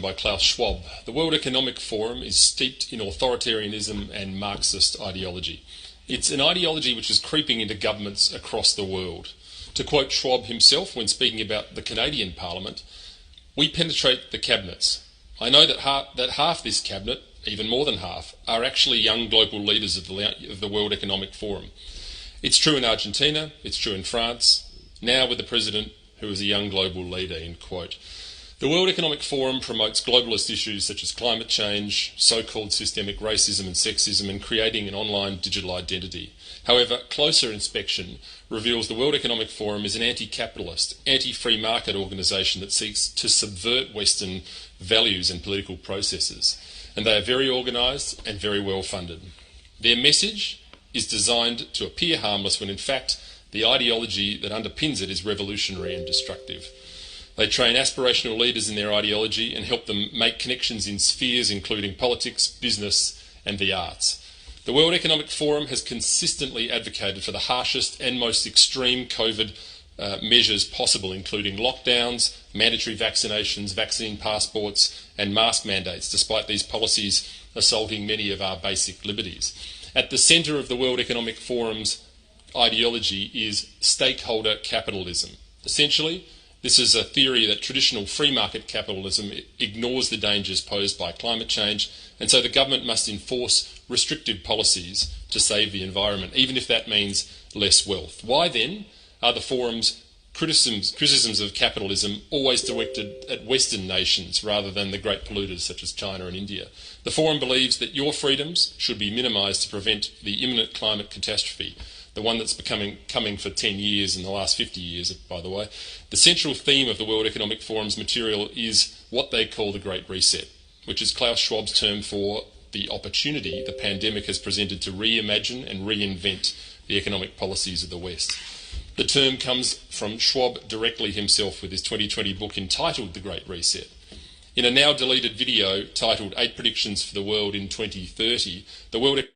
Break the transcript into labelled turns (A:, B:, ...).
A: by Klaus Schwab. The World Economic Forum is steeped in authoritarianism and Marxist ideology. It's an ideology which is creeping into governments across the world. To quote Schwab himself when speaking about the Canadian Parliament, "We penetrate the cabinets. I know that half this cabinet, even more than half, are actually young global leaders of the World Economic Forum. It's true in Argentina, it's true in France, now with the president who is a young global leader," end quote. The World Economic Forum promotes globalist issues such as climate change, so-called systemic racism and sexism, and creating an online digital identity. However, closer inspection reveals the World Economic Forum is an anti-capitalist, anti-free market organisation that seeks to subvert Western values and political processes. And they are very organised and very well funded. Their message is designed to appear harmless when in fact the ideology that underpins it is revolutionary and destructive. They train aspirational leaders in their ideology and help them make connections in spheres including politics, business and the arts. The World Economic Forum has consistently advocated for the harshest and most extreme COVID measures possible, including lockdowns, mandatory vaccinations, vaccine passports and mask mandates, despite these policies assaulting many of our basic liberties. At the centre of the World Economic Forum's ideology is stakeholder capitalism. Essentially, this is a theory that traditional free market capitalism ignores the dangers posed by climate change, and so the government must enforce restrictive policies to save the environment, even if that means less wealth. Why then are the forum's criticisms of capitalism always directed at Western nations rather than the great polluters such as China and India? The forum believes that your freedoms should be minimised to prevent the imminent climate catastrophe, the one that's coming for 10 years in the last 50 years, by the way. The central theme of the World Economic Forum's material is what they call the Great Reset, which is Klaus Schwab's term for the opportunity the pandemic has presented to reimagine and reinvent the economic policies of the West. The term comes from Schwab directly himself with his 2020 book entitled The Great Reset. In a now deleted video titled 8 Predictions for the World in 2030, the World